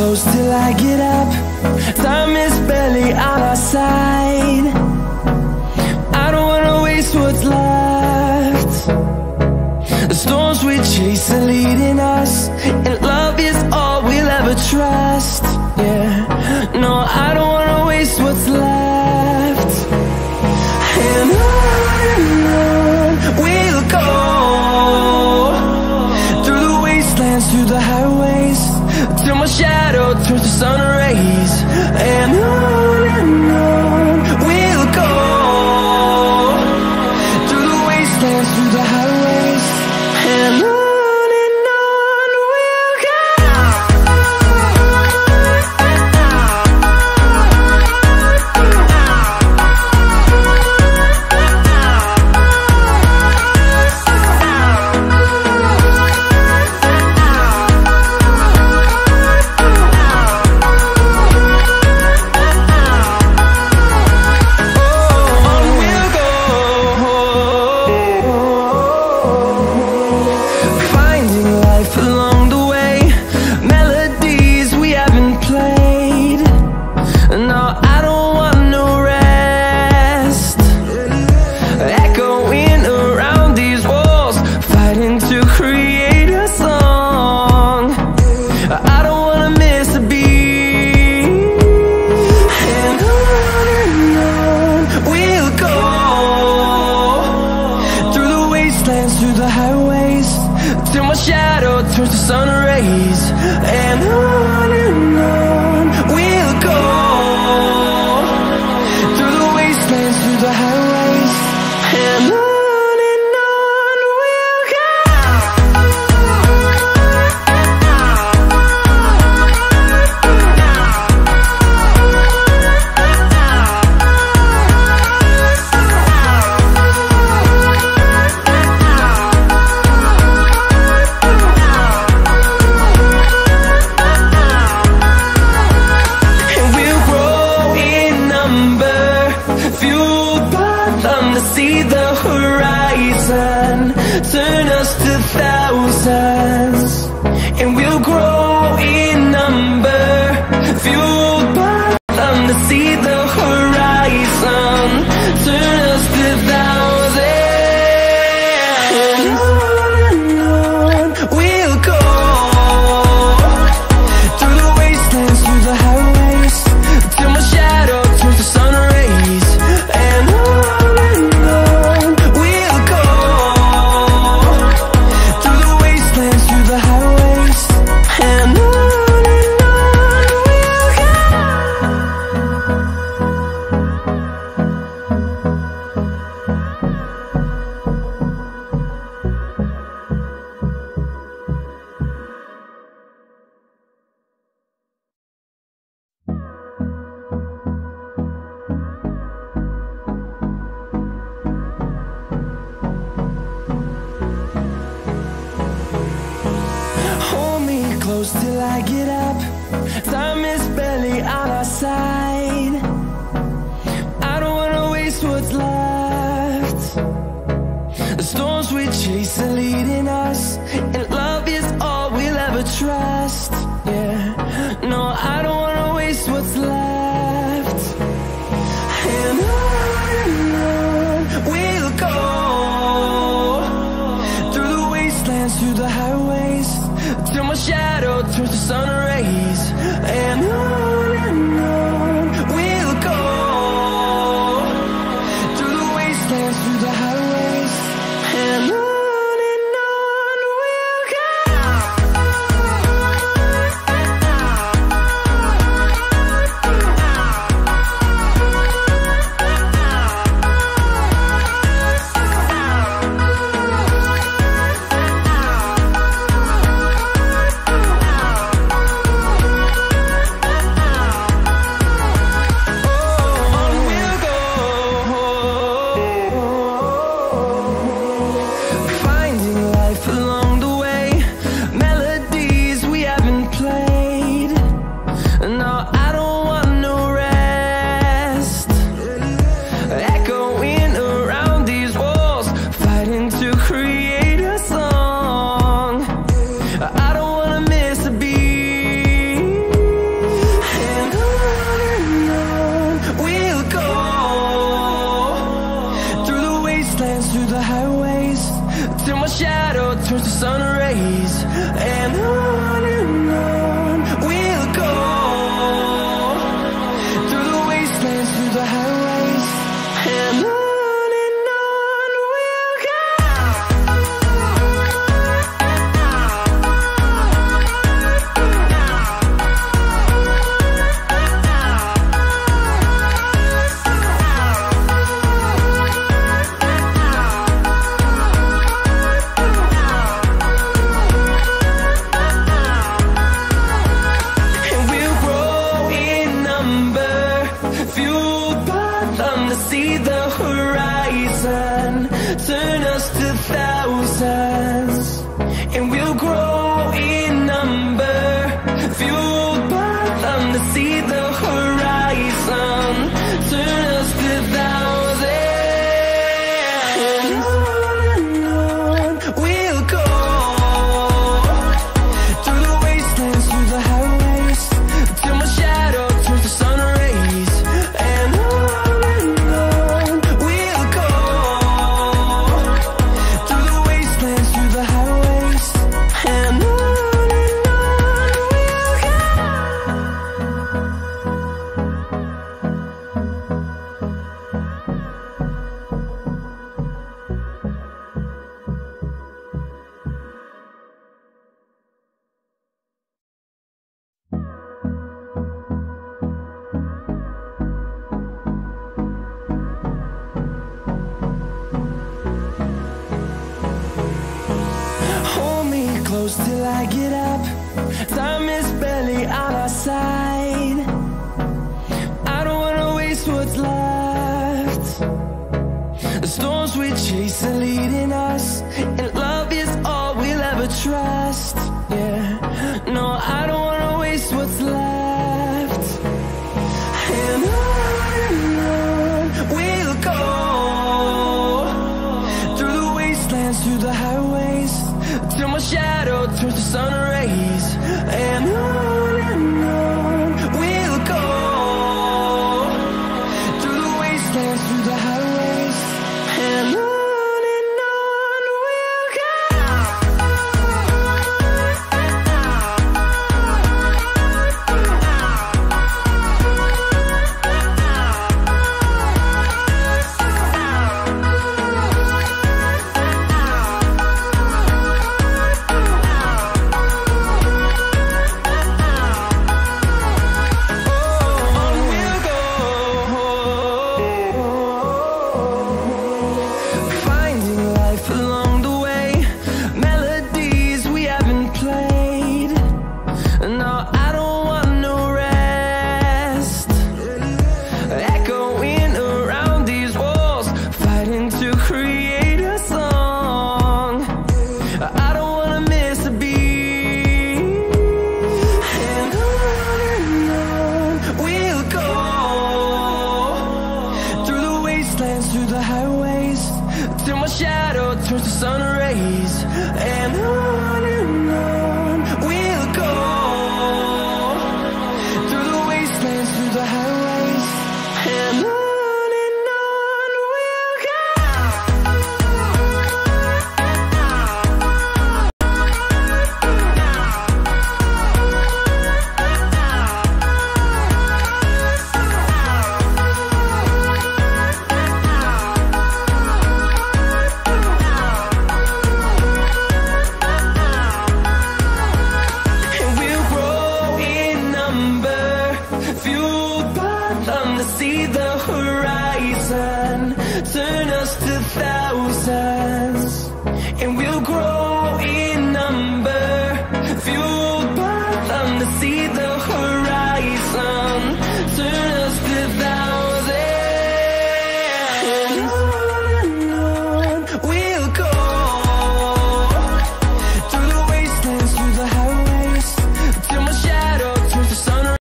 close till I get up. Time is barely on our side. I don't wanna waste what's left. The storms we chase are leading us, and love is all we'll ever trust. Yeah, no, I don't wanna waste what's left. And on we'll go, through the wastelands, through the highways, till my shadow turns to sun rays. And on we'll go, through the wastelands, through the highways, and on we'll go. Through the highways, till my shadow turns to sun rays. And on we'll go, through the wastelands, through the highways, and on we'll go. See the horizon, turn us to thousands, and we'll grow in number, fueled by them to see the horizon, turn us to thousands. And on we'll go, through the wastelands, through the highways, till my shadow turns to sun rays. And close till I get up. Time is barely on our side. I don't wanna waste what's left. The storms we chase are leading us, and love is all we'll ever trust. Yeah, no, I don't wanna waste what's left. And on we'll go, through the wastelands, through the highways, till my shadow turns to sun rays. And on we'll go, through the wastelands, through the highways, and on we'll go. fueled by them to see the horizon, turn us to thousands, and we'll grow in number. Fueled by them to see the horizon, turn us to thousands, and on we'll go, through the wastelands, through the highways, till my shadow turns to sun rays. And on we'll go, through the wastelands, through the highways, and on we'll go. Hold me close till I get up. Time is barely on our side. I don't wanna waste what's left. The storms we chase are leading us.